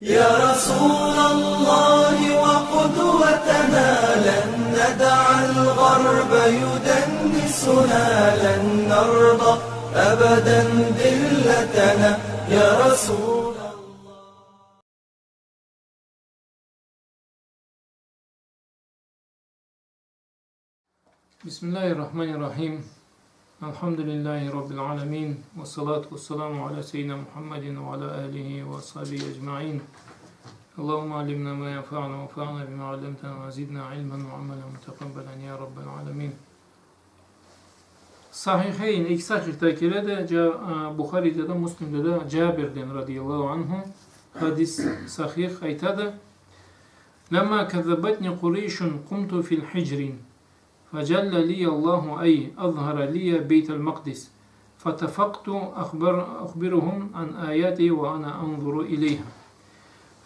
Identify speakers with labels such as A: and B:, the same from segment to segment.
A: يا رسول الله وقدوتنا لن ندع الغرب يدنسنا لن نرضى أبدا ذلتنا يا رسول الله.
B: بسم الله الرحمن الرحيم. Elhamdülillahi Rabbil alemin. Ve salatu ve selamu ala seyyidina Muhammedin ve ala alihi ve sahbihi ecma'in. Allahümme alimna ma yenfa'na ve fa'na bima allamtana ve zidna ilmen ve amelen muteqabbelen ya Rabbel alemin. Sahiheyn, ilk sahihtekilerde de Bukhari'de de Müslim'de de Cabir'den radıyallahu anhu hadis sahih aytadı. Lemma kezzebetni Kureyşun kumtu fil hicrin فجل لي الله أي أظهر لي بيت المقدس فتفقت أخبرهم عن آياته وأنا أنظر إليها.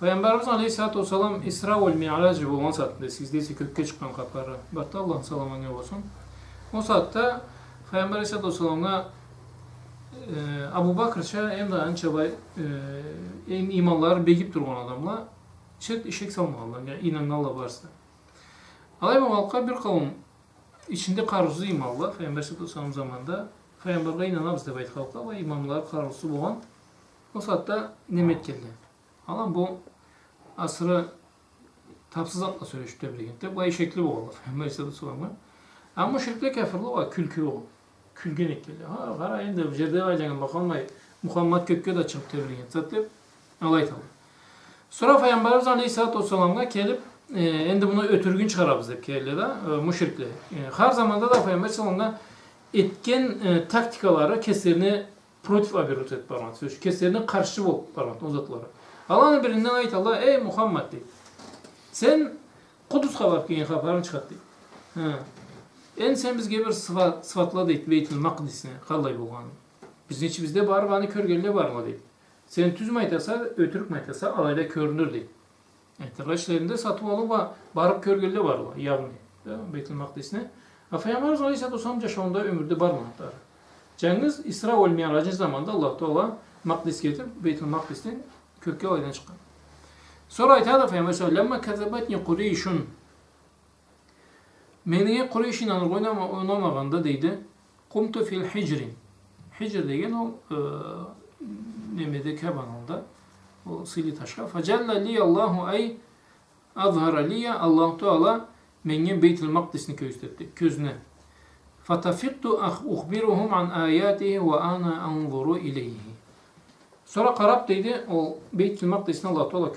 B: Peygamberimiz Aleyhisselatü Vesselam İsra ve Mi'raj olan saatte sizdeyse kökke çıkan kapları baktı Allah'ın selamına olsun. O saatte Peygamber Aleyhisselatü Vesselam'a Abu Bakr hem de ançabay hem imanlar begip durgan adamla çet işek salmalılar yani inananlar varsa. Alayım halka bir kavim İçinde karısı imanlar, Peygamber sallallahu zamanında Peygamber'e inanamız da bayt halka ve imamlar karısı olan o saatte nimet geldi. Ama bu asrı tapsız atla söyleşi tebliğinde bu şekli bu oldu Peygamber sallallahu. Ama şirkte kafirli var, külkü o. Külgenek geldi. Ha, karayın da cerde aylanın bakalmayı Muhammed kökke de çıkıp tebliğinde zaten alayt aldı. Sonra Peygamberimiz Aleyhisselatü Vesselam'a gelip endi bunu ötürgün çıkarabız dep kellede müşrikler. Her zamanda da Peygamber sallallahu etken taktikaları keserine protif aberut et barmat. Söz keserine karşı bol barmat o zatlara. Allah'ın birinden ayet Allah ey Muhammed deyip. Sen Kudüs'e varıp gelin haberini çıkart deyip. En sen bizge bir sıfatla deyip Beytül Makdis'ine kallay bolğan. Bizin içimizde barı bana körgelle barma deyip. Sen tüz maytasa ötürük maytasa alayda körünür deyip. Tırraşlarında satıp alıp barıp körgelle var o yağını Beytül Makdis'ine. Peygamberimiz Aleyhisselatü Vesselam yaşamında ömürde barmadı. Cengiz İsra ve Mi'rac'ın zamanında Allah Teala Makdis getirip Beytül Makdis'ten kökke aydan çıkan. Sonra ayet-i Peygamber sallallahu kezzebetni Kureyşun. Meniye Kureyş'in oynamaganda deydi. Kumtu fil hicrin. Hicr degen o Nemede Keban'ında o sili taşka. Facelle li Allahu ay azhara liya Allah Teala mengen Beytül Makdis'ni gösterdi közüne. Fatafiktu uhbiruhum an ayatihi ve ana anzuru ileyhi. Sonra qarab deydi o Beytül Makdis'ni Allah Teala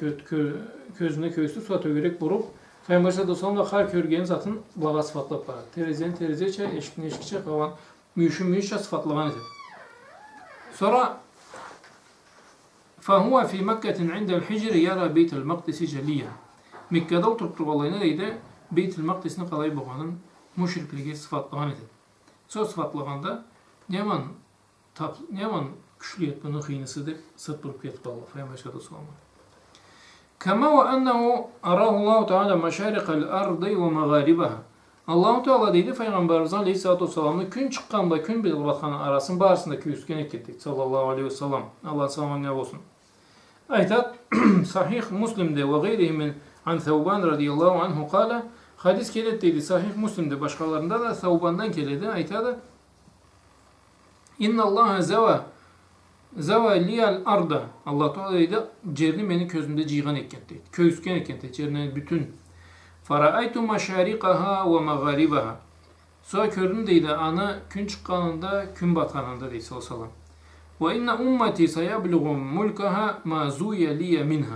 B: közüne gösterdi. Sonra tögerek vurup Peygamber sallallahu aleyhi ve sellem körgen zatın bağa sıfatlap var. Terezen terezeçe, eşkin eşkiçe kavan müşümüşe sıfatlagan idi. Sonra فهو في مكة عند الحجر يرى بيت المقدس جليا. Mekke'de oturttuk olayına deydi. Beytül Makdis'ini kalay boğanın müşrikliği sıfatlagan idi. Söz sıfatlaganda yaman güçlüyet bunun hıynısı deyip sıtırıp ketip Allah. Peygamber sallallahu aleyhi ve sellem. Kama ve ennehu arahullahu teala meşarikal ardı ve mağaribaha. Allah-u Teala deydi Peygamberimiz Aleyhisselatü Vesselam'ın gün çıkkanda gün bilip batkanın arasının bağrısındaki üstgenek ettik sallallahu aleyhi ve sellem. Allah selamına olsun. Aytat Sahih Müslim'de ve gayrihi min an Thawban radıyallahu anhu kâle hadis kelet deydi Sahih Müslim'de başkalarında da Thawban'dan keledi. Aytat İnna Allaha zeva liyal arda. Allah Teala deydi cerini beni közümde ciğan ekketti. Köysken ekketti. Cerinin bütün Fara'aytu maşariqaha ve magharibaha. Sonra gördüm deydi ana gün çıkkanında gün batkanında deydi sallallahu. Ve inne ummeti sayabluğum mulkaha ma zuya liye minha.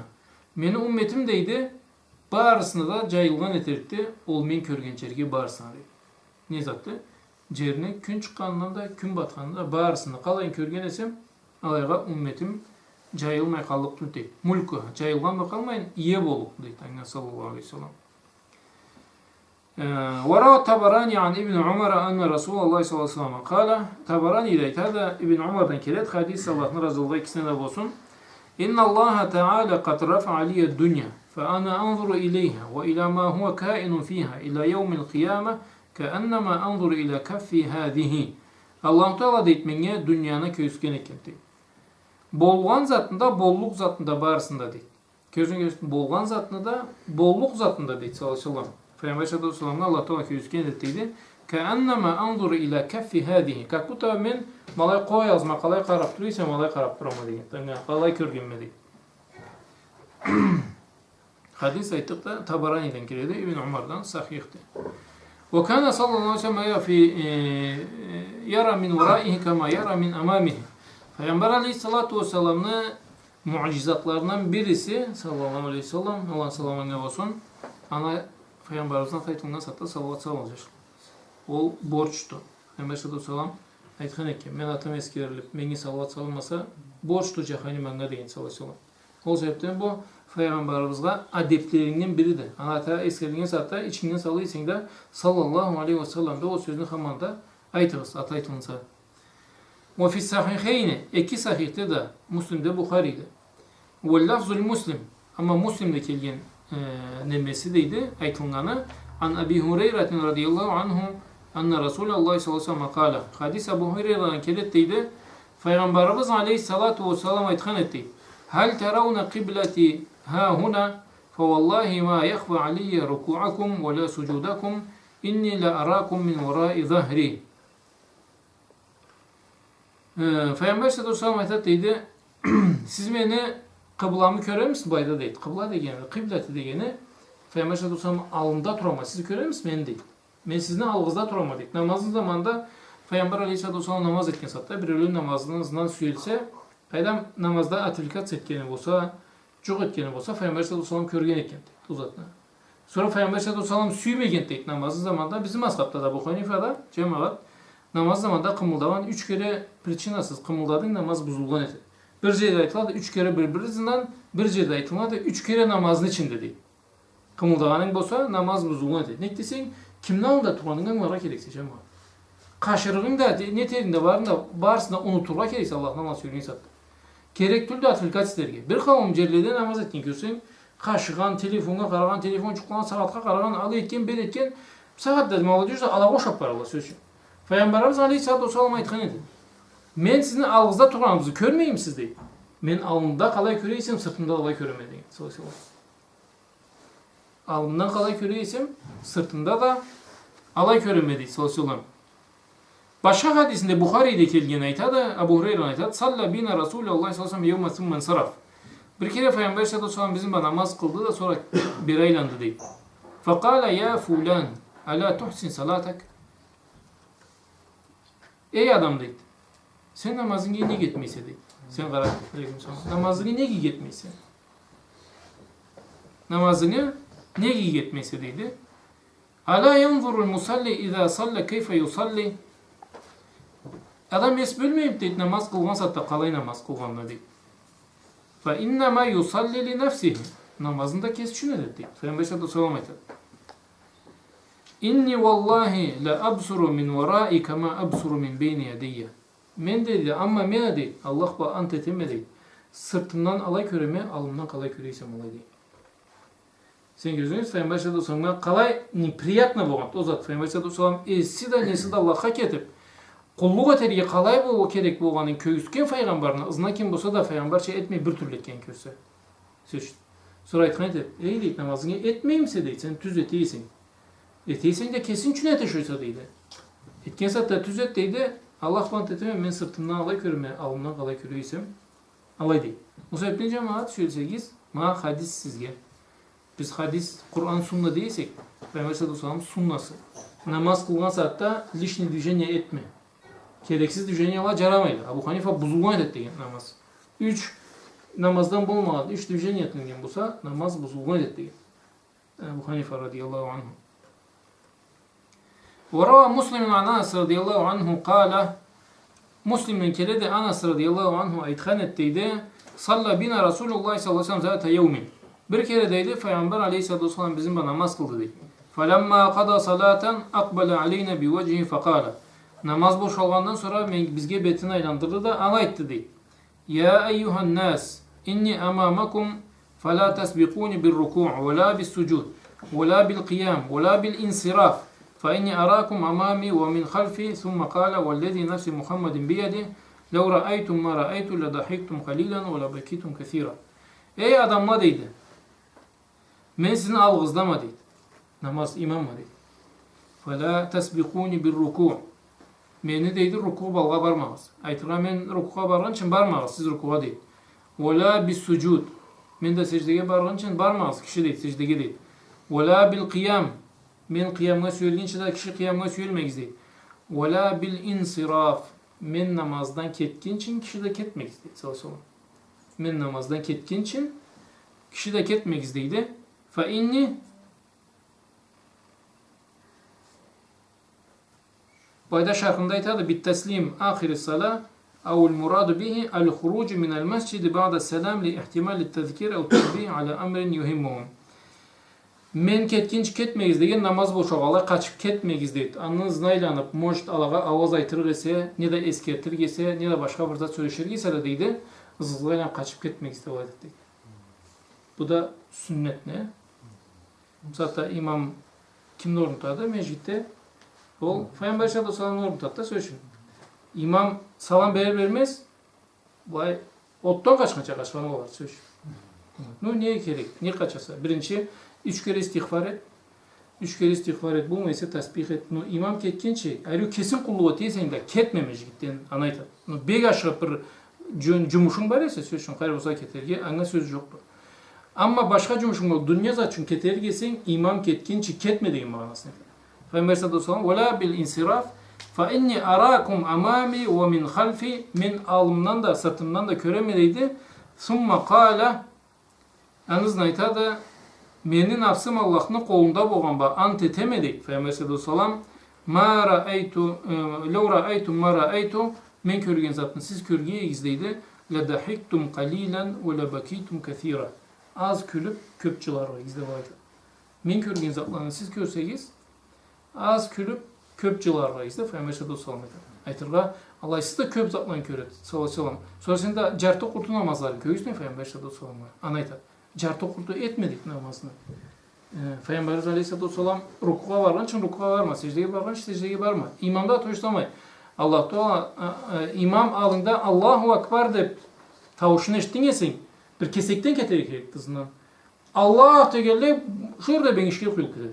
B: Meni ummetim deydi bağrısına da cayılgan etirdi ol men körgen çerge bağrısına deydi. Ne zattı? Cerine gün çıkkanında gün batkanında bağrısına kalayın körgen esem alayga ummetim cayılmay kallıp deydi. Mulkaha cayılgan bakalmayın iye bolup deydi sallallahu aleyhi ve sellem. وروى الطبراني عن ابن عمر أن رسول الله صلى الله عليه وسلم قال Tabarani ile هذا ابن عمر'dan kelet hadis Allah'ın razılığında ikisine de olsun. İnna Allah Teala qad rafa'a liye dunya fa ana anzuru ileyha ve ila ma huwa kainun fiha ila yevmil kıyame keennema anzuru ila kaffi hadihi. Allah Teala deyip menge dünyana köysken ekenti. Bolğan zatında, bolluk zatında barısında deyip. Gözün bolgan zatını da bolluk zatında deydi sallallahu aleyhi ve sellem. Peygamber sallallahu aleyhi ve sellem Allah Teala gözüken ettiydi. Ke'ennema anzuru ila keffi hadihi. Kak bu tabi men malay koy yazma, kalay karap duruyorsa malay karap durama deydi. Kalay körgenme deydi. Hadis ayttık da Tabarani'den kiredi. İbn Umar'dan sahihti. Ve kana sallallahu aleyhi ve sellem yara min veraihi kema yara min amamihi. Peygamber aleyhissalatu vesselam'ın mucizatlarından birisi sallallahu aleyhi ve sellem Allah sallallahu ne olsun ana Peygamberimizden kayıtından sattı sallallahu aleyhi ve sellem. O borçtu. Peygamber sallallahu aleyhi ve sellem aytkan ekan men atam eskerilip mengi sallallahu sallamasa borçtu cahani manga deyin sallallahu aleyhi ve sellem. O sebepten bu Peygamberimizge adeplerinden biridir. Ana ta eskerilgen satta içinden sallaysan da sallallahu aleyhi ve sellem de o sözünü hamanda aytırız ataytınsa. Ve fi sahiheyni iki sahihte de Müslim'de Bukhari'de. Ve lafzul Müslim ama Müslim'de kelgen nemesi deydi aytılganı an Abi Hureyre radıyallahu anhu anna Resulullah sallallahu aleyhi ve sellem kâle. Hadis Abu Hureyre'den kelet deydi. Peygamberimiz aleyhissalatu vesselam aytkan etti. Hal teravne kıbleti ha huna fe vallahi ma yakhfa aleyye ruku'akum ve la sucudakum inni la arakum min verai zahri. Peygamber sallallahu aleyhi ve sellem deydi. Siz beni kıblamı görür müsünüz? Bayda deydi. Kıbla degeni, kıbleti degeni Peygamber sallallahu aleyhi ve sellem alında turama. Siz görür müsünüz? Ben değil. Men sizin algızda turama deydi. Namazın zamanında Peygamber aleyhissalatu vesselam namaz etken satta bir ölün namazından süyülse Peydam namazda atilikat etkeni bolsa, çok etkeni bolsa Peygamber sallallahu aleyhi ve sellem körgen etken deydi. Uzatma. Sonra Peygamber sallallahu aleyhi ve sellem süymegen deydi namazın zamanında bizim ashabta da bu Hanifa'da cemaat namaz zamanında kımıldavan 3 kere prichinasız kımıldadın namaz bozulgan eti. Bir жерде aytılады 3 kere birbirinden, bir жерде aytılады 3 kere namazın içinde deydi. Kımıldagaның bolsa namaz bozulgan eti. Ne desең, kimden alında turganыңdan vara kerekse cemaat. Kaşırığın da ne terinde varında barısında unuturga kerekse Allah'tan Allah söyleyin sattı. Керек түрде атфилкат істерге. Bir kavim жерлерде namaz etken көрсең, kaşıgan, telefonga karagan, telefon çıkkan, saatga karagan, alı etken, ben etken, saat dedim Allah diyorsa ala koşap var Allah söz. Peygamberimiz aleyhissalatu vesselam aytkan edi. Men sizin algızda turganыңızды көрмеймін siz deydi. Men alnımda kalay köreysem, sırtımda kalay köreme degan. Sallallahu alnımdan kalay köreysem, sırtımda da alay köreme deydi. Sallallahu. Başka hadisinde Bukhari'de kelgen aytadı, Abu Hureyre aytadı. Salla bina Resulullah sallallahu aleyhi ve sellem yevme thumma saraf. Bir kere Peygamber sallallahu aleyhi ve sellem bizim namaz kıldı da sonra bir aylandı deydi. Faqala ya fulan ala tuhsin salatak. Ey adam deydi. Sen namazını niye gitmeyse deydi. Sen karar namazını niye gitmeyse. Namazını niye gitmeyse deydi. Ala yanzurul musalli iza salla keyfe yusalli. Adam es bölmeyip deydi namaz kılgan satta kalay namaz kılganla deydi. Fa innema yusalli li nefsihi. Namazında kes şunu dedi. Peygamber sallallahu aleyhi ve sellem İnni vallahi la absuru min verai kema absuru min beyni yediyye. Men dedi ama men dedi Allah ba anteteme dedi. Sırtımdan alay köreme, alımdan kalay köreysem alay dedi. Sen gözünüz Peygamber sallallahu aleyhi ve sellem kalay приятно болған. O zat Peygamber sallallahu aleyhi ve sellem esi de nesi de Allah'a ketip kulluk eteriye kalay bu kerek bolganın köyüsken Peygamberine ızına kim bolsa da Peygamber şey etmey bir türlü etken körse. Söz. Sonra aytkan etip, ey deyip namazını etmeyimse deyip sen tüz eteysin. Eteysen de kesin çüne eteşoysa deydi. Etken satta tüz et deydi. Allah bant eteme men sırtımdan alay körüme, alımdan kalay körüysem alay deyip. O sebepten cemaat söyleseniz ma hadis sizge. Biz hadis Kur'an sunna değilsek Peygamber sallallahu aleyhi ve sellem sunnası. Namaz kılgan saatte lişni düzene etme. Gereksiz düzeniyalar caramaydı. Abu Hanife buzulgan etti degan namaz. 3 namazdan bolmagan 3 düzeniya etilgan bolsa namaz buzulgan etti degan. Abu Hanife radıyallahu anhu. Ve rava Müslim an Anas radıyallahu anhu kâle Müslim'in keledi Anas radıyallahu anhu aytkan ettiydi. Salla bina Resulullah sallallahu aleyhi ve sellem zâte yevmin. Bir kere deydi Peygamber aleyhissalatu vesselam bizim namaz kıldı deydi. Falamma qada salaten aqbala aleyna bi vecihi faqala. Namaz boşalgandan sonra bizge betini aylandırdı da ana etti deydi. Ya eyyuhan nas inni amamakum fala tasbiquni bir ruku' ve la bis sucud ve la bil qiyam ve la bil insiraf fa inni arakum amami ve min khalfi thumma qala vellezî nefsi Muhammedin biyedihi lev ra'aytum ma ra'aytu la dahiktum qalilan ve la bakitum kathira. Ey adamlar deydi. Men sizin algızdama deydi. Namaz imam mı deydi. فَلَا تَسْبِقُونِ بِالرُّكُوعِ Meni deydi ruku balga barmağız. Aytıra men rukuğa bargan için barmağız. Siz rukuğa deydi. وَلَا بِالسُّجُودِ Men de secdege bargan için barmağız. Kişi deydi, secdege deydi. وَلَا بِالْقِيَامِ Men kıyamga söyleyince de kişi kıyamga söylemeyiz deydi. وَلَا بِالْاِنْصِرَافِ Men namazdan ketkin için kişi de ketmeyiz deydi. Sallallahu Men namazdan ketkin için kişi de ketmeyiz deydi. فَاِنِّي Bayda şarkında itadı bit teslim ahir salah ev muradu bihi el huruc min el mescid ba'da selam li ihtimal et tezkir ev tanbih ala emrin yuhimmuhum. Men ketkinç ketmeyiz degen namaz boşagalar kaçıp ketmeyiz deydi. Anınız naylanıp moşt alaga avaz aytırır ise ne de eskertir gese ne de başka bir zat söyleşir gese de deydi. Hızlıyla kaçıp ketmeyiz deydi. Bu da sünnet ne? Zaten imam kimde oruntadı? Meclitte ol Peygamber sallallahu aleyhi ve sellem oruntadı söyleşin. İmam salam verir vermez vay ottan kaçmama var söyleşin. No niye gerek? Niye kaçasa? Birinci 3 kere istiğfar et. 3 kere istiğfar et. Bulmaysa tasbih et. No imam ketkinçe ayrı kesin kulluğu teysen de ketmemiş gittin anayta. No beg aşağı bir cumuşun var ise söyleşin. Hayır olsa keterge ana söz yoktu. Ama başka cumuşun var. Dünya zaten ketergesin imam ketkinçe ketmediği manasını. Peygamber sallallahu aleyhi ve sellem وَلَا بِالْاِنْصِرَافِ فَاِنِّي اَرَاكُمْ اَمَامِ وَمِنْ خَلْفِ Min alımdan da sırtımdan da köremedeydi. ثُمَّ قَالَ Yalnız nayta da menin nafsım Allah'ın kolunda boğan ba ante temedik. Peygamber sallallahu aleyhi ve sellem مَا رَأَيْتُ لَوْ رَأَيْتُمْ مَا رَأَيْتُ Men körgen zatını siz körgeye gizleydi. لَدَحِكْتُمْ قَلِيلًا وَلَبَكِيتُمْ كَثِيرًا Az külüp köpçüler var gizle vardı. Men körgen zatlarını siz körsegiz az külüp köpçüler var gizle. Peygamber sallallahu aleyhi ve sellem aytırlar. Allah siz de köp zatlarını köret. Sallallahu aleyhi ve sellem. Sonrasında cartı kurtunamazlar. Köyüsün Peygamber sallallahu aleyhi ve sellem. Anayta. Cartı kurtu etmedik namazını. Peygamber aleyhissalatu vesselam rukuğa vargan için rukuğa varma. Secdeye vargan için secdeye varma. İmamda atışlamay. Allah Teala imam alında Allahu Ekber de tavuşunu eşittin yesin. Bir kesekten keterek gerektiğinden. Allah Teala şurada ben işgal kıyıp gider.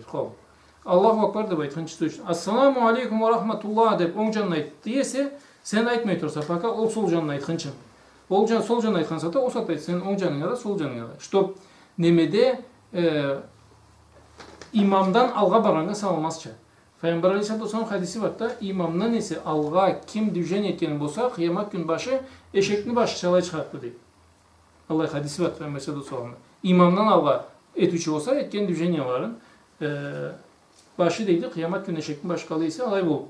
B: Allahu Ekber de baytın çıtış. Assalamu aleykum ve rahmetullah deyip on canına ayt diyese sen aytmay tursa fakat o sol canına aytın için. Ol sol canına aytkansa da o satayt senin on canına da sol canına da. İşte nemede imamdan alga baranga salmazça. Peygamber aleyhissalatu vesselam hadisi var da imamdan ise alga kim düzen etken bolsa kıyamet gün başı eşekni başı çalay çıkarttı deyip. Allah hadisi var Peygamber sallallahu aleyhi ve sellem. İmamdan alga etüçü olsa etken düzen yaların başı deydi kıyamet gün eşekni başı kalıysa alay bolup.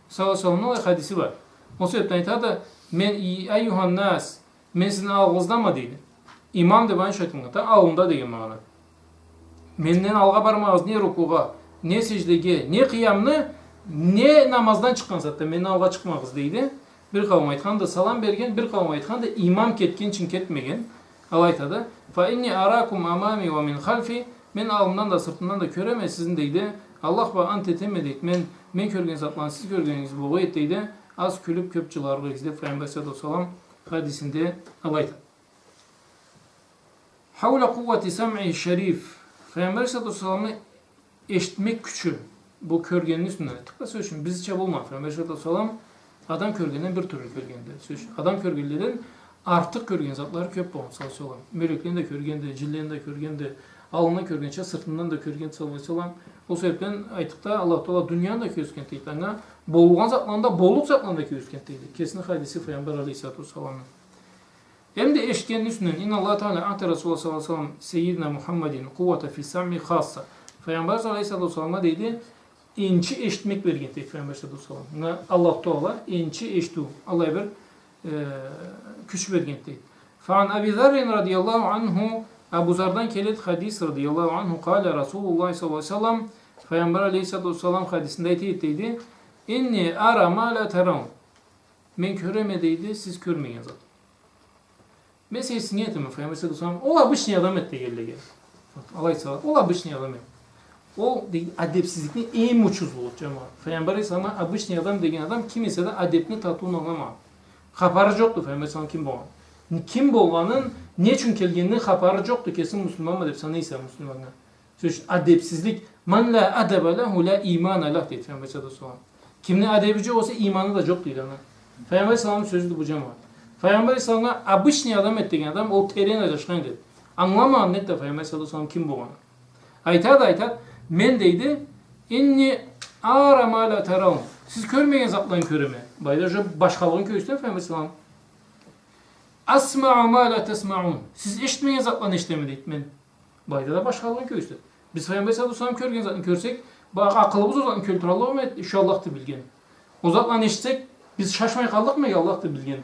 B: Sallallahu aleyhi ve sellem hadisi var. O sebepten da men eyyuhan nas men sizin ağızdan mı deydi. İmam da bana şeklinde ağında değil mana. Menden alga barmağız ne rukuğa, ne secdege, ne kıyamını, ne namazdan çıkan zaten menden alga çıkmağız deydi. Bir kavim aytkan da salam bergen, bir kavim aytkan da imam ketkin için ketmegen. Alayta da fa inni arakum amami ve min halfi men alımdan da sırtından da köreme sizin deydi. Allah ba ante temedik men körgen zatlan siz körgeniz bu ayet deydi. Az külüp köpçüler bizde Peygamber sallallahu aleyhi ve sellem hadisinde alayta. Havla kuvveti sem'i şerif. Peygamber sallallahu aleyhi ve sellem'i eşitmek küçü. Bu körgenin üstünde. Tıkla söyleyeyim. Biz hiç bulma. Peygamber sallallahu aleyhi ve sellem adam körgeninden bir türlü körgende. Adam körgelilerin artık körgen zatları köp boğun sallallahu aleyhi ve sellem. Meleklerin de körgende, cillerin de körgende, alnına körgençe, sırtından da körgende sallallahu aleyhi ve sellem. O sebepten aytıkta Allah Teala dünyanın da köskenteydi. Yani boğulgan zatlarında, boğuluk zatlarında köskenteydi. Kesinlikle hadisi Peygamber aleyhissalatu vesselam'ın. Hem de eşitkenin üstünden İnna Allah Teala a'te Resulullah sallallahu aleyhi ve sellem seyyidina Muhammedin kuvvete fi sam'i khassa. Peygamber aleyhissalatu vesselam'a deydi inçi eşitmek vergen deydi Peygamber sallallahu aleyhi ve sellem. Allah Teala inçi eştu. Allah'a bir küç vergen deydi. Fa'an Ebi Zerrin radiyallahu anhu Ebu Zer'dan kelit hadis radiyallahu anhu kâle Resulullah sallallahu aleyhi ve sellem Peygamber aleyhissalatu vesselam hadisinde deydi inni ara ma la teravun. Men köremedeydi siz körmeyin zaten. Meselesi niyetimi Peygamber sallallahu aleyhi ve sellem ola bışni adam etti gel. Allah sallallahu ola bışni adam et. O adepsizlikni en uçuzluğu cemaat. Peygamber sallallahu aleyhi ve sellem adam degen adam kim ise de adepni tatun olama. Xabarı yoktu Peygamber sallallahu kim bolğan. Kim bolğanın ne için kelgenini xabarı yoktu kesin Müslüman mı dep sana ise Müslümanlar. Söz adepsizlik. Man la adebe lehu la imana lah dedi Peygamber sallallahu aleyhi ve sellem. Kimne adebici olsa imanı da yok değil ana. Peygamber sallallahu sözü bu cemaat. Peygamber sallallahu abışni adam ettiğin adam o terin aşkın dedi. Anlamayan net de Peygamber sallallahu aleyhi ve sellem kim bu ana. Aytat men deydi inni ara ma la taravun. Siz görmeyen zatlan körüme. Bayda başkalığın köysünden Peygamber sallallahu asma'u ma la tesma'un. Siz eşitmeyen zatlan eşitlemedi men. Bayda da başkalığın köysünden. Biz Peygamber sallallahu aleyhi ve sellem körgen zatlan körsek bak akılımız o zaman kültür Allah'ım inşallah da bilgen. O zatlan eşitsek biz şaşmay kaldık mı Allah da bilgen.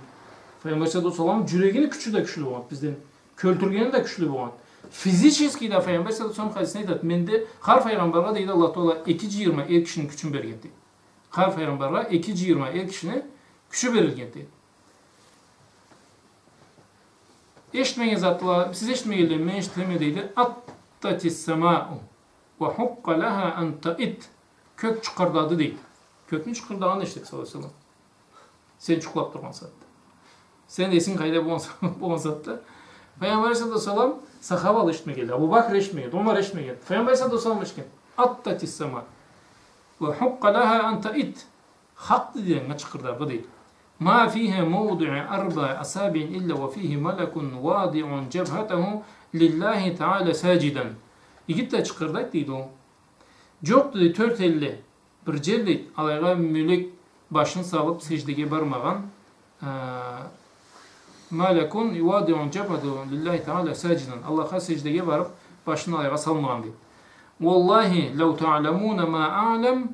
B: Peygamber sallallahu aleyhi ve sellem cüregini küçü de küçülü olan bizden. Kültürgeni de küçülü olan. Fizически de Peygamber sallallahu aleyhi ve sellem hadisine mende har peygamberler deydi Allah Teala 220 er kişinin küçün bergendi. Har peygamberler 220 er kişine küçü berilgendi. Eşitmeyen zatlar siz eşitmeyenler men eşitlemediydi. Attatis sema'u ve hukka laha en ta'it. Kök çıkardadı değil. Kökün çıkardağını eşittik sallallahu aleyhi ve sellem. Sen çıklap durman sattı. Sen desin kayda bu sattı. Peygamber sallallahu aleyhi ve sellem sahabalı eşitme geldi. Abu Bakr eşitme geldi. Umar eşitme geldi. Peygamber sallallahu aleyhi ve sellem eşitme geldi. Attatis sema ve hukka laha en ta'it. Haktı diyen çıkardağı değil. Ma fiha mawdi'u arba asabi'in illa ve fihi melekun vadi'un cebhetehu lillahi teala saciden. İgit de çıkardak deydi o. Çok dedi 450 bir celli alayga mülük başını salıp secdege barmagan melekun vadi'un cebhetehu lillahi teala saciden. Allah'a secdege barıp başını alayga salmagan deydi. Wallahi lev ta'lemuna ma a'lem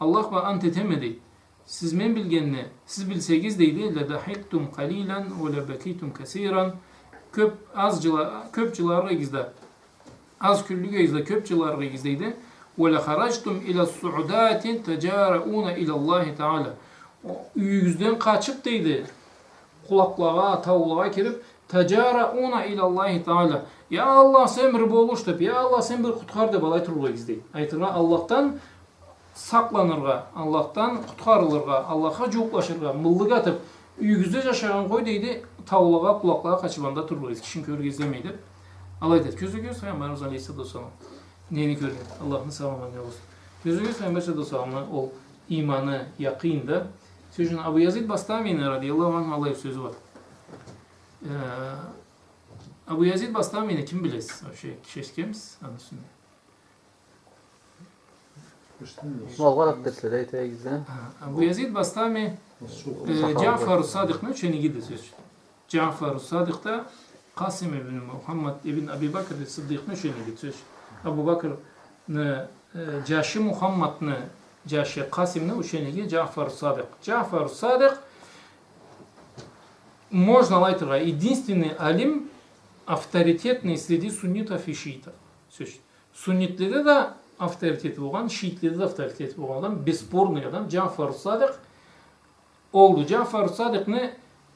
B: Allah ve ante temedi. Siz men bilgenini, siz bilsegiz deydi. Ledahiktum qalilan ve lebekitum kesiran. Köpçılarga gizde. Az küllüge gizde, köpçılarga gizdeydi. Ve leharajtum ila su'udatin tecarauna ilallahi teala. Yüzden kaçıp deydi. Kulaklığa, tavlağa kirip tecarauna ilallahi teala. Ya Allah sen bir boluş deyip, ya Allah sen bir kutkar deyip alay turluğa gizdeydi. Aytırga Allah'tan saklanırga, Allah'tan kutkarılırga, Allah'a cuğuklaşırga, mıllık atıp, üyüzde yaşayan koy deydi, tavlağa, kulaklığa kaçıbanda turluğuyuz. Kişinin körü gezlemeydi. Alay dedi. Gözü göz Peygamberimiz Aleyhisselatü Vesselam. Neyini körü? Allah'ın sağlamanı olsun. Gözü göz Peygamberimiz Aleyhisselam'ın o imanı, yakînda. Sözün Abu Yazid Bastami'nin radıyallahu anh alayı sözü var. Abu Yazid Bastami'ni kim biliriz? O kişiskemiz. Anlasın.
C: Malgarat dertleri aytaya gizden.
B: Abu Yazid Bastami Cafer-ı Sadık'ın şenigidi söz. Cafer-ı Sadık'ta Kasim ibn Muhammed ibn Abi Bakr Sıddık'ın şenigidi söz. Abu Bakr'ın Caşı Muhammed'ın Caşı Kasim'ın o şenigi Cafer-ı Sadık. Cafer-ı Sadık можно лайтера единственный алим авторитетный среди суннитов и шиитов. Söz. Sünnitlerde de авторитеті болған, шиитлерде де авторитеті болған адам, бесспорный адам, Cafer-ı Sadık oldu. Cafer-ı Sadık'ını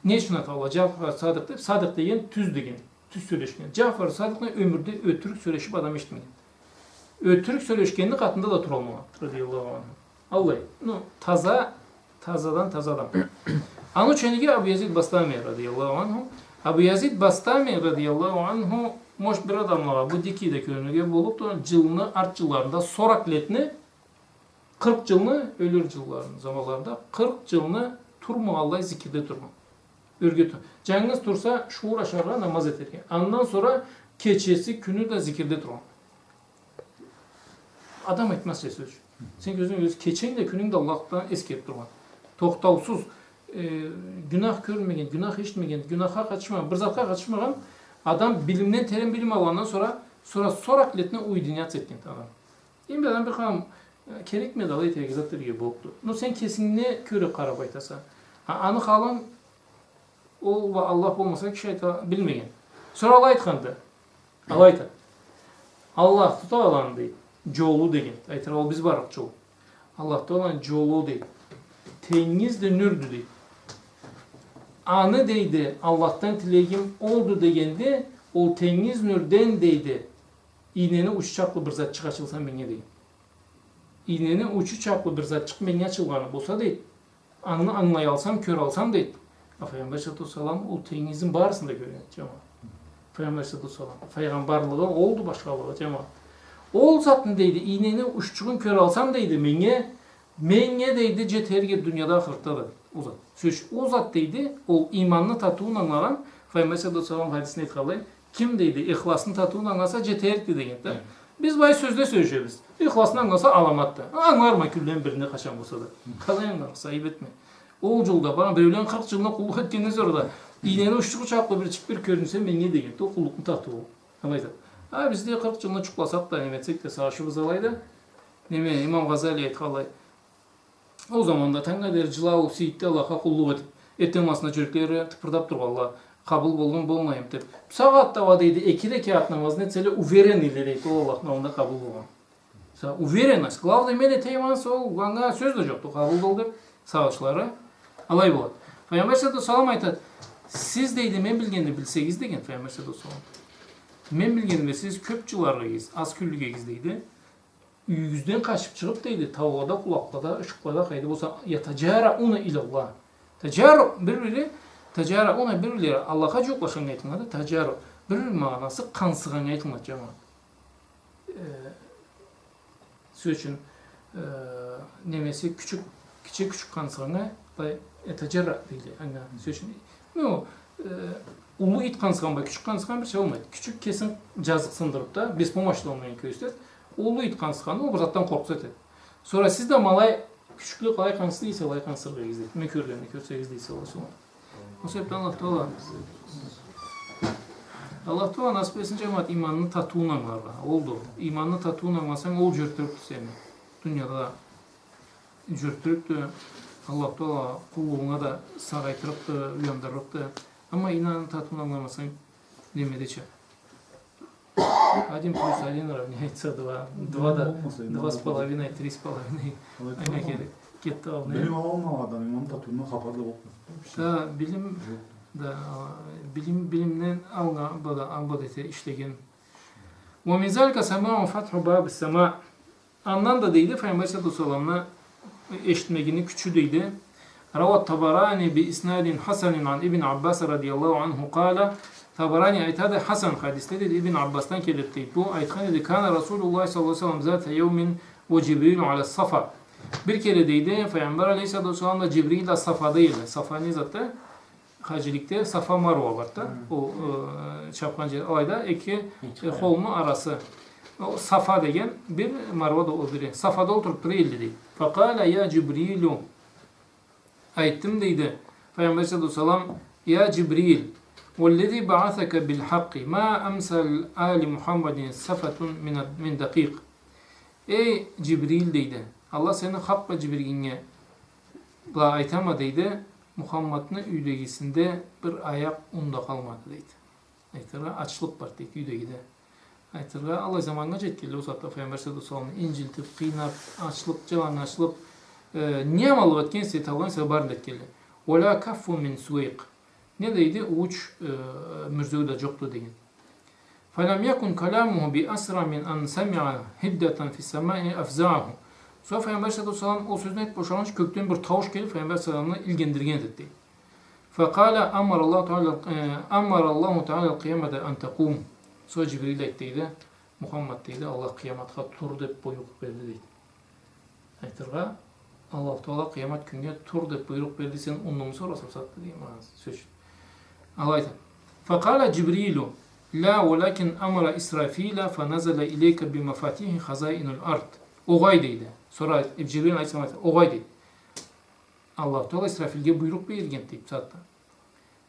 B: ne için atıyorlar? Cafer-ı Sadık deyip, Sadık deyen tüz degen, tüz söyleşken. Cafer-ı Sadık'ını ömürde ötürük söyleşip adam eşitmedi. Ötürük söyleşkenlik katında da turalmalı. Radiyallahu anh. Allah'ı. Tazadan taza adam. Anu çenigi Abu Yazid Bastami radiyallahu anhu. Abu Yazid Bastami radiyallahu anhu moş bir adamlara bu dikide körünüge bolup da cılını art yıllarında sorakletini 40 yılını ölür yıllarının zamanlarında 40 yılını turma Allah'ı zikirde turma. Örgütü. Canınız tursa şuur aşağıya namaz eterken. Ondan sonra keçesi günü de zikirde turma. Adam etmez söz. Sen gözün göz keçen de günün de Allah'tan eskip durma. Toktavsuz günah görmegen, günah işitmegen, günaha kaçmagan, bir zatqa kaçmagan adam bilimden terim bilim alandan sonra sorakletine uyduniyat etken adam. Şimdi adam bir kadar kerekmedi Allah'ı tergizatır gibi boktu. No sen kesin ne köre qarab aytasan. Anı kalan o ve Allah olmasa ki şeytan bilmegen. Sonra Allah aytqanda. Allah aytadi. Allah tuta alan deydi. Jolu degen. Aytar ol biz baraq jol. Allah'ta olan jolu deydi. Teniz de nürdü deydi. Anı deydi. Allah'tan tilegim oldu degende o teniz nürden deydi. İğneni uçu çaplı bir zat çıkaçılsan menge deydi. İğneni uçu çaplı bir zat çık menge açılganı bolsa deydi. Anını anlay alsam, kör alsam deydi. Peygamber sallallahu aleyhi ve sellem o tenizin barısında görüyor cemaat. Peygamber sallallahu aleyhi ve sellem. Peygamberliği oldu başkalığı cemaat. Ol zatını deydi, iğneni uççuğun kör alsam deydi menge deydi ceterge dünyada ahırtta da o zat. Söz o zat deydi, o imanını tatuğunu anlayan, Peygamber sallallahu aleyhi ve sellem hadisini etkalay, kim deydi, ihlasını tatuğunu anlasa ceterik dedi yani. Biz bay sözde söyleyeceğiz. İhlasını anlasa alamattı. Anlarma küllen birine kaçan olsa da. Kalay anlarsa, ayıp etme. O yolda bana böyle 40 yılına kulluk ettiğiniz sonra da iğneni uççuğu çaplı bir çık bir körünse menge deydi. O kullukun tatuğu. Alaydı. Ha biz de 40 yılına çıklasak da emetsek de savaşımız alaydı. Neme İmam Gazali etkalay. O zaman da Tangader Cilavu Seyit'te Allah'a kulluk edip ettiğim çocukları tıpırdap dur valla. Kabul buldum bulmayayım deyip. Sağatta vadeydi 2 rekat namaz netsele uveren ileriydi. O Allah namında kabul bulmam. Uveren as. Glavda mene teyvansı o ganga söz de yoktu. Kabul buldu savaşları. Alay bu. Peygamber sallallahu aleyhi ve sellem aytat. Siz deydi men bilgeni bilsegiz degen Peygamber sallallahu aleyhi ve sellem. Men bilgeni ve siz köpçülarga giz, az küllüge giz deydi. Yüzden kaçıp çıkıp deydi. Tavuğada, kulaklarda, ışıklarda kaydı. Olsa yatacara una ilallah. Tacara birbiri tacara ona birileri Allah'a yoklaşan aytılmadı. Tacara bir manası kansıgan aytılmadı cemaat. Söz için nemesi küçük kansıgana tacara deydi. Söz için ulu it kansıgan küçük kansıgan bir şey olmaydı. Küçük kesin cazık sındırıp da biz pomaşlı olmayan köyüstü. Ulu it kansıganı o bir zattan korksa dedi. Sonra siz de malay küçüklük alay kansıdı ise alay kansırga gizdeydi. Mekörlerini körse gizdeyse olsun. O sebepten Allah Teala nasip etsin cemaat imanını tatuğuna var. Oldu. İmanını tatuğuna varsan ol jörtürüktü seni. Dünyada jörtürüktü. Allah Teala kulluğuna da saraytırıktı, uyandırıktı. Ama imanını tatuğuna varsan demedeçe. Один плюс один равняется 2. 2,5, 3,5. Aynen gerek. Gitti al.
D: Bilim olmalı adam imanın tatuğuna kapalı olmuyor.
B: Bilimden albadete işlegen. Ve min zalika sema'u fethu bab sema. Andan da deydi Peygamber sallallahu aleyhi ve sellem'le eşitmegini küçü deydi. Ravat Tabarani bi isnadin hasanin an İbn Abbas radıyallahu anhu kâle Tabarani aytadı Hasan hadiste dedi İbn Abbas'tan kelirtti. Bu aytkan dedi kana Resulullah sallallahu aleyhi ve sellem zâte yevmin ve Cibril ala safa. Bir kere deydi Peygamber aleyhissalatu vesselam da Cibril de Safa'daydı. Safa ne zaten? Hacılıkta Safa Marva var da. O çapkancı ayda iki holmu arası. O Safa degen bir Marva da o biri. Safa'da oturup duruyor dedi. Fakale ya Cibrilu. Ayettim deydi. Peygamber sallallahu aleyhi ve sellem ya Cibril وَالَّذِي بَعَثَكَ بِالْحَقِّ مَا أَمْسَلْ آلِ مُحَمَّدٍ سَفَةٌ مِنْ دَقِيقٍ. Ey Cibril deydi. Allah senin hakka Cibril'ine la aytama deydi. Muhammed'in üydegisinde bir ayak unda kalmadı deydi. Aytırga açlık var deydi üydegide. Aytırga Allah zamanına yetkili o saatte Peygamber sallallahu aleyhi ve sellem inciltip, kıynap, açlık, cavan açlık niye malı etkense tavlan sebar yetkili. وَلَا كَفُّ مِنْ سُوِيقٍ. Ne deydi? Uç mürzüğü de çoktu deyin. فَلَمْ يَكُنْ كَلَامُهُ بِأَسْرَ مِنْ أَنْ سَمِعَ هِدَّةً فِي السَّمَاءِ أَفْزَعَهُ. Sonra Peygamber sallallahu aleyhi ve sellem o sözüne et boşalmış kökten bir tavuş gelip Peygamber sallallahu aleyhi ve sellem'e ilgendirgen dedi. فَقَالَ أَمَّرَ اللّٰهُ تَعَالَى الْقِيَامَةَ أَنْ تَقُومُ. Sonra Cibril ettiydi. Muhammed deydi. Allah kıyametka tur deyip buyruk verdi deydi. Aytırga Allah Teala kıyamet gününe tur deyip buyruk verdi sen onunla mı sorasın sattı diyeyim. Söz. Alayta. فَقَالَ جِبْرِيلُ لَا وَلَكِنْ أَمَرَ إِسْرَافِيلَ فَنَزَلَ إِلَيْكَ بِمَفَاتِحِ خَزَائِنُ الْأَرْضِ. Oğay deydi. Sonra Cibril aleyhisselam oğay deydi. Allah Teala İsrafil'e buyruk verirken deyip zaten.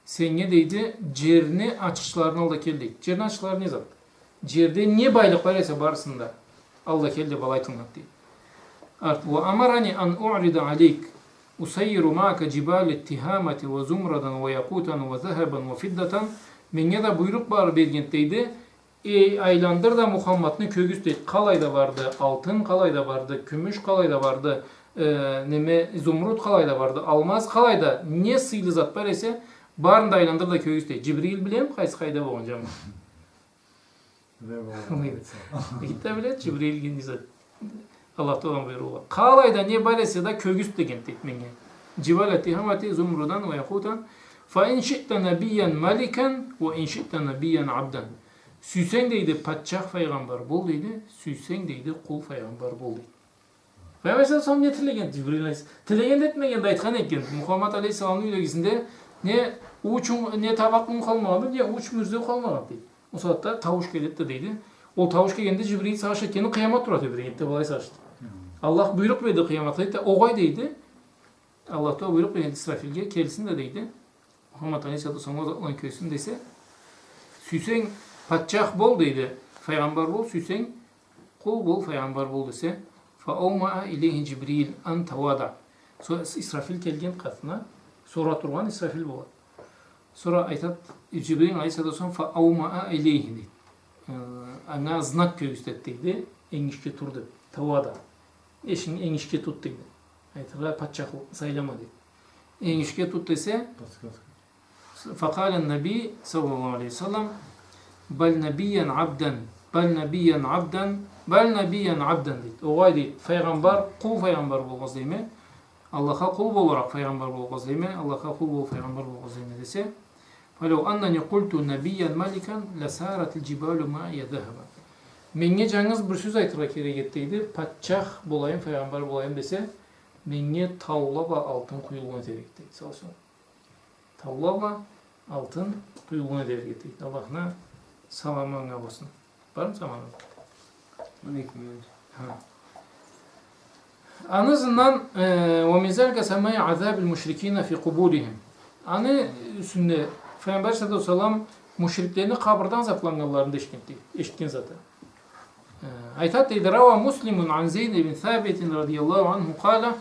B: Senge deydi cerini açışlarını Allah keldi. Cerini açışları ne zaten? Cerde ne baylık var ise barısında Allah keldi balaytınlat deydi. Artık ve amarani an u'rida aleyk usayyiru ma'aka cibal ittihamati ve zumradan ve yakutan ve zeheban ve fiddatan. Menge de buyruk var vergen deydi. Aylandır da Muhammed'in kögüs deydi. Kalayda vardı altın, kalayda vardı gümüş, kalayda vardı zumrut, kalayda vardı almaz, kalayda ne sıylı zat var ise barında aylandır da kögüs deydi. Cibril bileyim kaysı kayda boğuncam. Gitti bile Cibril gindi zat. Allah'ta olan buyruğu var. Kalayda ne var ise de kögüs deydi menge. Cibaleti hamati zumrudan ve yakutan. فَاِنْ شِئْتَ نَبِيًّا مَلِكًا وَاِنْ شِئْتَ نَبِيًّا عَبْدًا. Süysen deydi patçak peygamber bol deydi. Süysen deydi kul peygamber bol deydi. Peygamber sallallahu ne tilegen Cibril aleyhisselam. Tilegen etmegen de aytkan eken. Muhammed aleyhisselamın öylegisinde ne uçun ne tabakın kalmadı ne uç müzde kalmadı deydi. O saatte tavuş geldi deydi. O tavuş gelgende Cibril savaş etkeni kıyamet turatu bir yette balay saçtı. Allah buyruk verdi kıyamette de oğay deydi. Allah da buyruk verdi İsrafil'e kelsin de deydi. Muhammed aleyhisselam olan köysün dese Süysen patçak bol deydi. Peygamber bol Süysen kul bol peygamber bol dese فَاَوْمَعَ اِلَيْهِ Cibril an tavada. Sonra İsrafil kelgen katına sonra turgan İsrafil bol. Sonra aytat Cibril aleyhisselam فَاَوْمَعَ اِلَيْهِ deydi. Ana znak göstettiydi. Engişke turdu. Tavada. Eşin engişke tut deydi. Aytala patçak saylamadı. Engişke tut dese فَقَالَ النَّبِي sallallahu aleyhi ve sellem bel nebiyen abden deydi. Oğay deydi. Peygamber, kul peygamber bolğaz deyme. Allah'a kul olarak peygamber bolğaz deyme. Allah'a kul bol peygamber bolğaz deyme dese فَلَوْ أَنَّنِي قُلْتُ نَبِيًّا مَلِكًا لَسَارَتِ الْجِبَالُ مَعِيَ ذَهَبًا. Menge canınız bir söz aytıra kerek deydi. Patçak bolayım, peygamber bolayım dese menge tavla ve altın kuyulğuna terek deydi. Salsın. Tavla ve altın kuyulğuna terek deydi. Allah'ına salamına olsun. Var mı salamına? Anızından وَمِنْ ذَلْكَ سَمَيَ عَذَابِ الْمُشْرِك۪ينَ فِي قُبُورِهِمْ. Anı üstünde Peygamber sallallahu aleyhi ve sellem müşriklerini kabirden zaplanganlarını eşitken zaten. Aytat deydi Rava Muslimun an Zeyd bin Sabit radıyallahu anhu kâle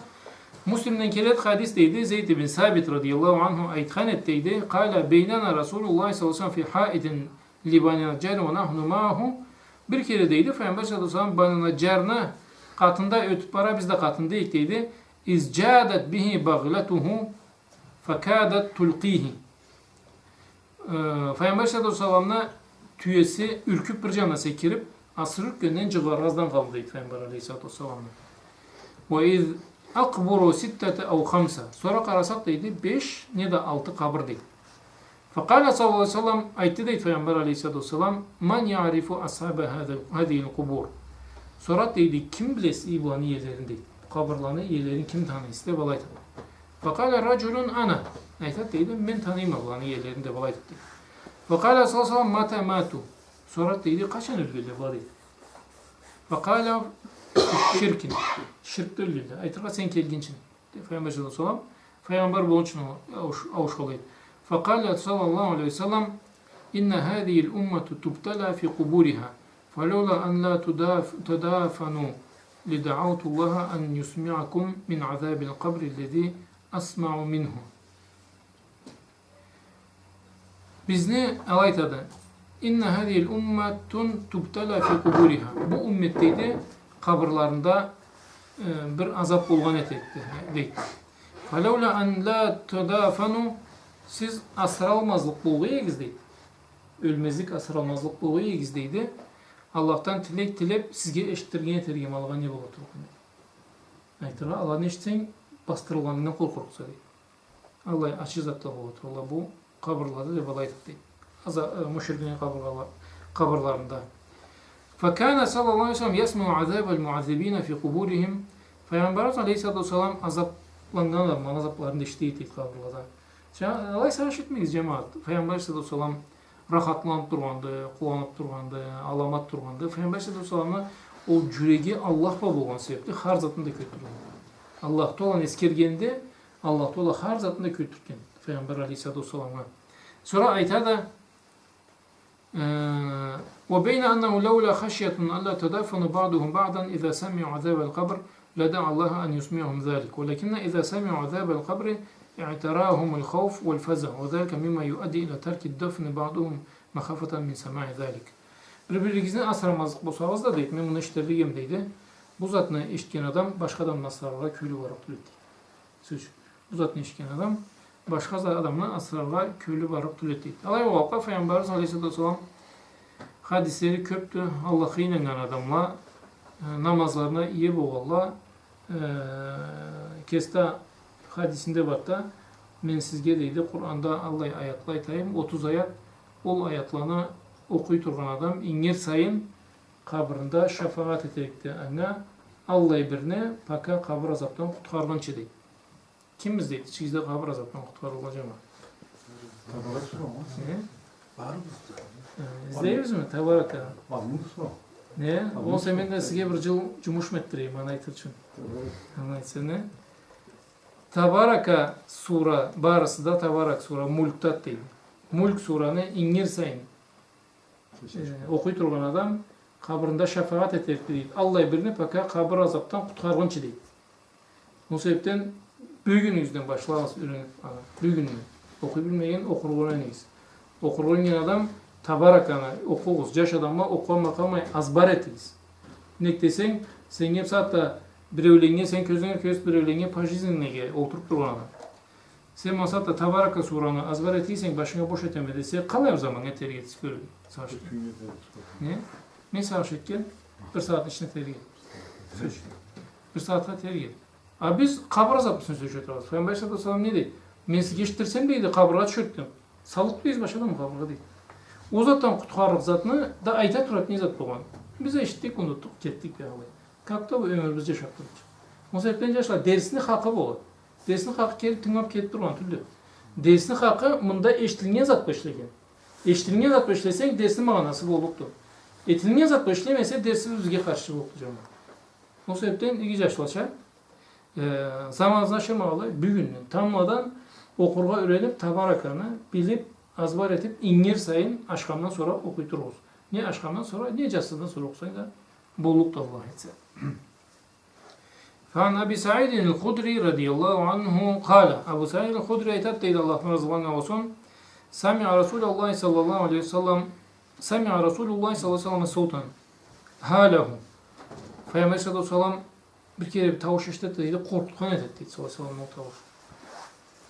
B: Müslim'den kelet hadis deydi Zeyd bin Sabit radıyallahu anhu aytkan ettiydi kâle beynena Resulullah sallallahu aleyhi ve sellem fi haidin libani cer ve nahnu ma'hu bir kere deydi Peygamber sallallahu aleyhi ve sellem bana cerna katında ötüp para biz de katında deydi izcadet bihi bagletuhu fekadet tulqihi. Peygamber sallallahu aleyhi ve sellem'le tüyesi ürküp bir cana sekirip asırık gönden cıgarazdan kaldıydı Peygamber aleyhissalatu vesselam'la. Ve iz akburu sittete ev khamsa. Sonra karasak deydi 5 ne de 6 kabır deydi. Fekala sallallahu aleyhi ve sellem aytti deydi Peygamber aleyhissalatu vesselam man ya'rifu ashabe hadihil kubur. Sonra deydi kim bilesi İblan'ı yerlerini deydi. Kabırlarını yerlerini kim tanıyız de balaydı. Fekala raculun ana. Aytat deydi men tanıyım Allah'ın yerlerinde balaydı deydi. Fekala sallallahu aleyhi ve sellem mata matu. Sonra deydi kaçan ölgüyle balaydı. Fekala şirkin. Şirkte ölgüyle. Aytırga sen kelginçin. Peygamber sallallahu aleyhi ve sellem. Peygamber bunun için avuş olaydı. Fekala sallallahu aleyhi ve sellem inne hâzihil ummetu tubtala fi kuburiha. فلولا أن لا تدافنوا لدعوت الله أن يسمعكم من عذاب القبر الذي أسمع منه. Bizni alaytadı. İnne hadihil ummetun tubtala fi kuburiha. Bu ümmetteydi kabirlarında bir azap bulgan etti. Falevla en la tedafanu siz asralmazlık bulgu yegizdeydi. Ölmezlik asralmazlık bulgu yegizdeydi. Allah'tan tilep sizge eşittirgene tergem algan ne bolat ruhunda. Aytırlar Allah'ın eşitsen bastırılganından korkuruksa deydi. Allah açı zatta bolat. Allah bu kabirlarda da balaytık deydi. Müşriklerin kabirlarında. Fekâne sallallahu aleyhi ve sellem yesme'u azâbel muazzibîne fi kuburihim. Peygamber aleyhissalatu vesselam azaplangan adamlar azaplarında işteydi kabirlarda. Allah savaş etmeyiz cemaat. Peygamber aleyhissalatu vesselam rahatlanıp durgandı, kulanıp durgandı, alamat durgandı. Peygamber sallallahu aleyhi ve sellem'e o cüregi Allah'la bolgan sebepli har zatında kötürgen. Allah'ta olan eskergende Allah'ta olan har zatında kötürgen. Peygamber aleyhissalatu vesselam'a. Sonra aytada وَبَيْنَ أَنَّهُ لَوْلَا خَشْيَةٌ أَلَّا تَدَافَنُوا بَعْضُهُمْ بَعْضًا إِذَا سَمِعُوا عَذَابَ الْقَبْرِ لَدَعَ اللَّهَ أَنْ يُسْمِعَهُمْ ذَلِكَ وَلَكِنَّ إِذَا سَمِعُوا عَذَابَ الْقَبْرِ اعتراهم الخوف والفزع وذلك مما يؤدي إلى ترك الدفن بعضهم مخافة من سماع ذلك. Birbirligizden asramazlık bolsağız da deyip, men bunu işlerligem deydi. Bu zatını eşitken adam, başka adamın asrarlara köylü varıp tületi. Söz. Bu zatını eşitken adam, başka adamın asrarlara köylü varıp tületi. Alay o vakka, Peygamberimiz Aleyhisselatü Vesselam hadisleri köptü. Allah'ı inangan adamla, namazlarına iyi boğalla, kesta hadisinde var da, men sizge deydi, Kur'an'da Allah'ı ayatlaytayım, 30 ayat, ol ayatlarına okuy turgan adam iňer sayın kabrında şefaat etekdi. Ana Allah birine paka kabir azaptan kutkargınçı deydi. Kim biz deydi? Çizde kabir azaptan kutkarılacağım.
D: Tabarak sura mı?
B: Ne?
E: Var mı?
B: İzleyiz mi? Tabaraka.
D: Var mı sura?
B: Ne? On sen de sizge bir jıl jumuş mettireyim ana aytırçın. Anlaysana. Tabaraka sura barısı da Tabarak sura mulktat deydi. Mulk suranı iňer sayın okuy turgan adam kabrında şefaat etekdi deydi. Allah birine paka kabir azaptan kutkargınçı deydi. Bu sebepten büyüğünüzden başlayız öğrenip büyüğünü okuy bilmeyen okurgana neyiz. Okurgan adam Tabarakana okuğuz. Jaş adamma okumakamay azbar etiniz. Ne desen sen hep saatte bir öğlenge sen közüne köz bir öğlenge pajizinle oturup durgan adam. Sen masatta Tabaraka suranı azbar etiysen başına boş etemedi. Sen kalay o zaman yeter yetiş görün. Saçtı. Ne? Ne saçtı gel? Bir saat içinde tergel. Bir saatte tergel. Abi biz kabir azapısını söylüyoruz. Peygamber sallallahu aleyhi ve sellem ne dedi? Men sizi geçtirsem deydi kabirga düşürttüm. Salıklıyız başladı mı kabirga deydi. O zattan kutkarıp zatını da ayta turat ne zat bolgan. Biz eşittik, unuttuk, kettik bir ağabey. Kakta bu ömrümüzde şartlık. O sebepten yaşlar dersini hakkı bolgan. Dersini hakkı kelip tınlap ketip durgan türlü. Dersini hakkı mında eşitilgen zat başlayan. Eşitilgen zat başlasan dersini manası bolupdu. Etilgen zat başlamasa dersi bizge karşı bolupdu canım. O sebepten iki yaşlaşa zamanınızda şemalı bugünün tammadan okurga öğrenip Tabarakanı bilip azbar etip iňer sayın aşkamdan sonra okuyturuz. Ne aşkamdan sonra ne jasından sonra okusan da bolluk da Allah etse. Fan Abi Sa'id el-Hudri radıyallahu anhu kâle. Abu Sa'id el-Hudri aytat deydi Allah'ın rızvanına olsun. Sami'a Resulullah sallallahu aleyhi ve sellem Sami'a Resulullah sallallahu aleyhi ve sellem sautan hâlehu. Peygamber sallallahu aleyhi ve sellem bir kere bir tavuş işletti deydi, korkutkan edetti sallallahu aleyhi ve sellem o tavuş.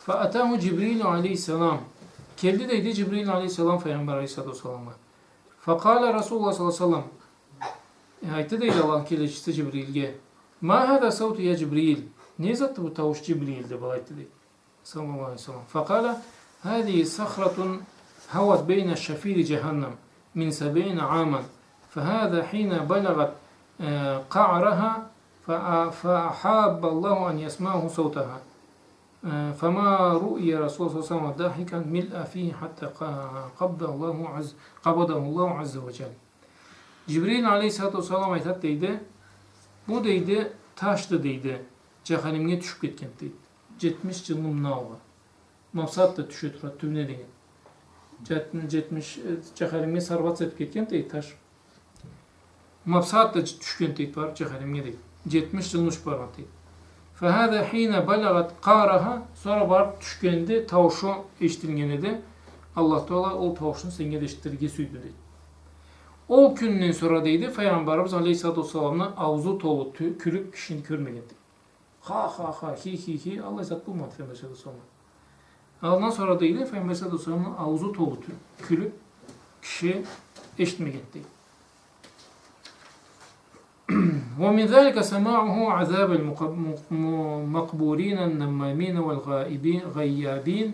B: Fa atahu Cibril aleyhisselam. Keldi deydi Cibril aleyhisselam Peygamber aleyhissalatu vesselam'a. Fakale Resulullah sallallahu aleyhi ve sellem. Ayette deydi Allah'ın kelleşisi Cibril'ge. Ma hada savtu ya Cibril. Ne zattı bu tavuş Cibril'de bu ayette deydi. Sallallahu aleyhi ve sellem. Fakale hadi sahratun havat beyne şafiri cehennem min 70 aman. Fahada hina balagat qa'raha فأحاب الله أن يسمعه صوتها فما رؤي رسول صلى الله عليه وسلم ضاحكا ملء فيه حتى قبضه الله عز وجل. Cibril aleyhissalatu vesselam aytat deydi. Bu deydi taştı deydi. Cehennemge düşüp ketken deydi. 70 yılım nava. Mafsat da düşüp turat tübüne deydi. 70 cehennemge sarbat etip ketken deydi taş. Mafsat da düşken deydi var cehennemge deydi. 70 yılmış barmat deydi. فَهَذَا حِينَ بَلَغَتْ قَارَهَا sonra barıp düşkendi tavuşu eşitilgen edi. Allah Teala o tavuşunu senge de eşittirge süydü dedi. O günden sonra deydi Peygamberimiz Aleyhisselatü Vesselam'ın avzu tolu külüp kişini görmegedi. Ha hi Allah zat bulmadı Peygamber Aleyhisselatü Vesselam'ı. Ondan sonra deydi Peygamber Aleyhisselatü Vesselam'ın avzu tolu külüp kişi eşitmegedi. ومن ذلك سماعه عذاب المقبورين النمامين والغيابين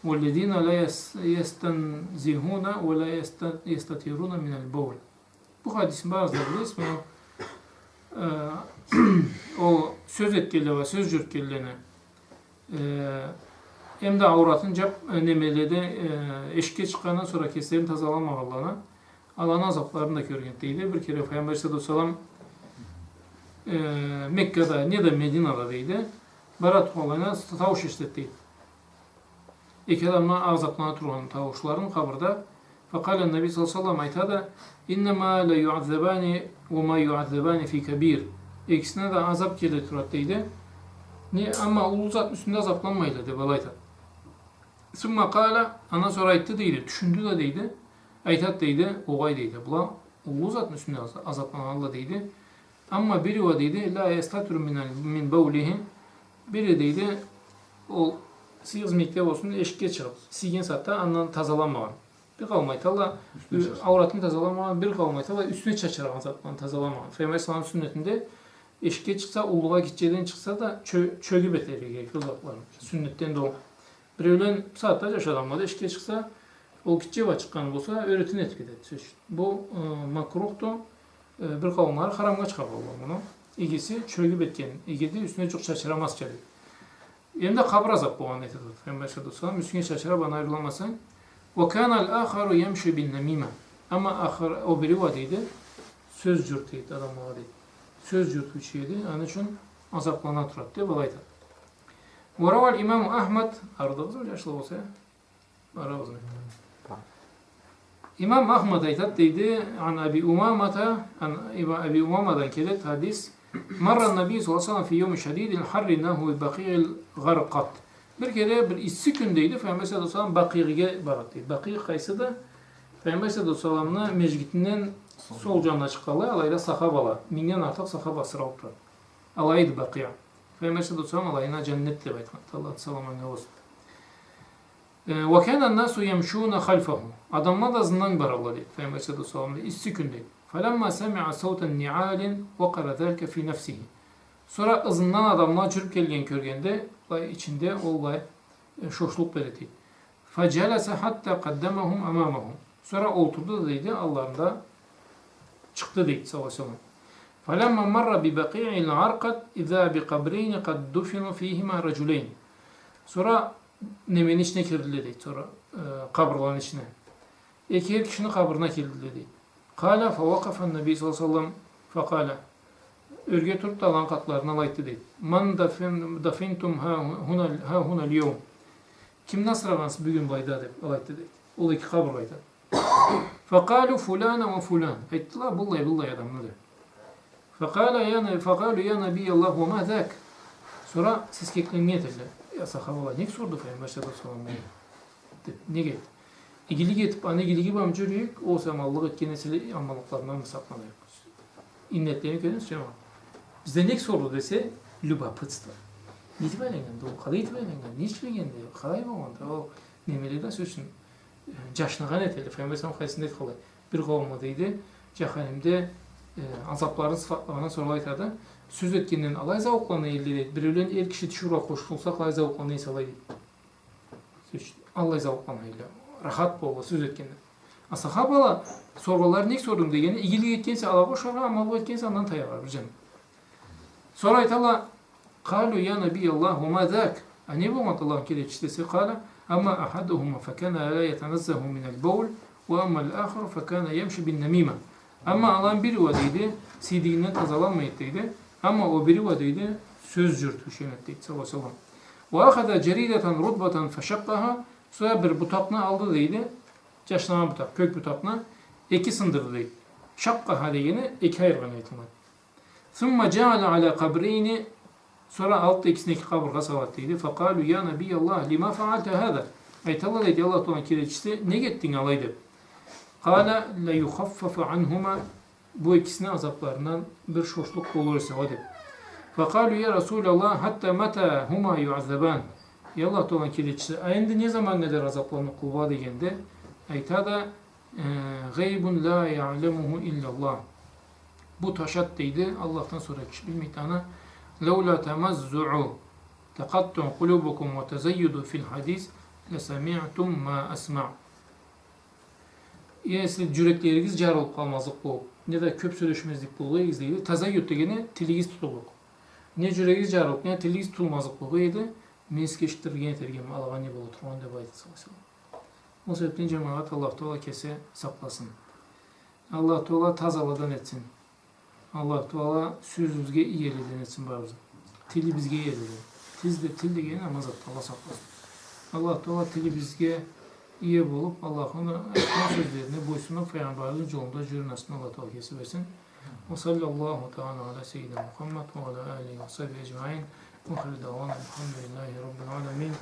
B: والذين لا يستنزهون ولا يستتيرون من البول. Bu hadisin bazıları ismi o söz etkili ve söz cürtkellerine hem de avratın nemelede eşke çıkandan sonra keslerin tazalanmamalarına Allah'ın azaplarını da görgenteydi. Bir kere Peygamber Aleyhisselatü Vesselam Mekke'de ya da Medine'deydi. Barat olayına tavuş işlettiydi. İki adamla azaplarına turan tavuşların kabırda. Fakalen Nebi sallallahu aleyhi ve sellem aytada innema la yu'azzabani ve ma yu'azzabani fi kabir. İkisine de azap gelir turattıydı. Ama ulu zat üstünde azaplanmayla de balayta. Sümme kâle ana sonra ayette deydi. Düşündü de deydi. Aytat deydi. Oğay deydi. Bula ulu zat üstünde azaplanan Allah deydi. Ama biri o deydi, la yastatru min bavlihi. Biri deydi, o siz miktar olsun eşkıya çıkıp, sigen satta andan tazalanmagan. Bir kalmaydı Allah, avratını tazalanmagan, bir kalmaydı Allah üstüne çaçıran zattan tazalanmagan. Peygamber sallallahu sünnetinde eşkıya çıksa, uluğa gideceğinden çıksa da çögü beteri gerekiyor zatların. Sünnetten de o. Bir öğlen saatte yaşadanmadı, eşkıya çıksa, o kitçe çıkan olsa öğretini etkiledi. Bu makruhtu. Bir kavimler haramga çıkar bunu. İkisi çögüp etken, ikisi üstüne çok şaşıramaz çeli. Hem de kabr azap bu anlayıtı. Peygamber sallallahu aleyhi ve sellem üstüne şaşıra bana ayrılamazsan. Ve kânel âkharu yemşi bin nemîme. Ama o biri vadiydi. Söz cürtiydi adam vadiydi. Söz cürtüçüydü. Onun için azaplana turattı. Balaydı. Ve raval İmam Ahmed. Aradığımız mı yaşlı olsa ya? Aradığımız mı? İmam Ahmed aytat dedi. An Abi Umama'dan kelet hadis. Marra Nabi sallallahu aleyhi ve sellem fi yevmi şedidil harri nahu baqi'il garqat. Bir kere bir issi gündeydi. Peygamber sallallahu aleyhi ve sellem Baqi'ye barattı. Baqi kaysı da Peygamber sallallahu aleyhi ve sellem'in mecgitinden sol canına çıkalı. Alayda sahabala. Mindən artıq sahaba sıra oturur. Alaydı Baqi'ya. Peygamber sallallahu aleyhi ve sellem alayına cennetle baytman. Allah salamına olsun. Ve kânen nâsu yemşûne halfahu. Adamlar da zından baralladı. Peygamber sallallahu aleyhi ve sellem issi gündeydi. فَلَمَّا سَمِعَ صَوْتًا نِعَالٍ وَقَرَ ذَلْكَ فِي نَفْسِهِ. Sonra ızından adamlar çürüp gelgen körgende içinde olay şoşluk belirtti. فَجَلَسَ حَتَّى قَدَّمَهُمْ أَمَامَهُمْ. Sonra oturdu da dedi Allah'ında çıktı dedi sallallahu aleyhi ve sellem. فَلَمَّا مَرَّ بِبَقِيعِ الْعَرْقَةِ اِذَا بِقَبْرَيْنِ قَدْ دُفِنُ ف۪يهِمَا رَجُلَيْنِ. Sonra nemenin içine girdi dedi. Sonra kabrların içine. İki kişinin kabrına girdi dedi. Kâle fevakafen Nebi sallallahu aleyhi ve sellem fekâle. Örgü turup da alan katlarına alayttı dedi. Man dafintum ha hunel yevm. Kim nasıl avansı bugün bayda dedi. Alayttı dedi. O da iki kabr bayda. Fekâlu fulâne ve fulân. Ettiler bullahi adamını dedi. Fekâlu ya Nebiyallah ve ma zâk. Sonra siz keklenmeye dediler. Ya sahabalar ne sordu Peygamber sallallahu aleyhi ve sellem? Ne geldi? İgili getip anne ilgi bamcırıyık o samallık etkenesiyle amalıklarından mı saklanıyor? İnnetlerini görüyorsunuz ya. Bizde ne sordu dese lüba pıtsta. Nitibelen o kalay itibelen niçin geldi? Kalay mı oldu? O nemelerden sözün caşnagan eteli. Peygamber sallallahu aleyhi ve sellem kalay. Bir kavmadıydı. Cehennemde azapların sıfatlarına sorulaydı. Söz etkeninden alay zavuklarına elde. Bir ölen el kişi şura koşulsa alay zavuklarına insanlaydı. Allah zavuklarına elde. Rahat bol, söz etkenden. Sahabalar sorular ne sordum degeni, ilgili etkense ala boş var ama bu etkense ondan tayavar canım. Sonra ayetAllah kalu ya Nebiyallah ve ma zâk. Ne bu Allah'ın kelepçesi kâle ama ahaduhuma fekâne la yetenezzehu minel bavl ve emma'l âkhir fekâne yemşi bin nemîme. Ama Allah'ın biri vadiydi, sidiğinden tazalanmayaktıydı. Ama o biri vadiydi, söz cürtü şenetteydi sallallahu aleyhi ve sellem. Ve ahada cerideten rutbatan feşakkaha. Sonra bir butakını aldı deydi. Caşlama butak, kök butakını iki sındırdı deydi. Şakkaha diyene iki ayırgan ayetler. Thumma ceale ala kabreyni. Sonra altta ikisine iki kaburga savattıydı. Fekalu ya Nebiyallah lima faalte hâzâ. Ayetullah dedi Allah Teala kireçti. Ne gittin alaydı? Kâle le yukhaffafu anhuma. Bu ikisine azaplarından bir şoşluk olursa hadi. Fekalu ya Resulallah hatta meta huma yu'azzaban. Ya Allah Teala kireçti. Ayında ne zaman kadar azaplarını kuvva degende? Aytada gaybun la ya'lemuhu illallah. Bu taşattıydı. Allah'tan sonra kişi bilmekten لولا تمزع تقطع قلوبكم وتزيد في الحديث لسمعتم ما أسمع. Yani siz yürekleriniz car olup kalmazlık bu. Ne de köp söyleşmezlik bu izleydi. Tazayyut degene tiligiz tutuluk. Ne yüreğiniz car olup ne tiligiz tutulmazlık bu idi. Meskeştirgen tergem alağani bu oturman da baydı sallallahu. O sebepten cemaat Allah Teala kese saklasın. Allah Teala tazaladan etsin. Allah Teala sözümüzge iyi yerleden etsin bazı. Tili bizge yerleden. Til degeni namaz attı. Allah saklasın. Allah Teala tili bizge iyi bulup Allah'ın sözlerine boysundan Peygamber'in yolunda yürünmesini Allah Teala kesip versin. Ve sallallahu teala ala seyyidina Muhammed ve ala alihi ve sahbihi ecmaîn. Ve ahir davana elhamdülillahi rabbil alemin.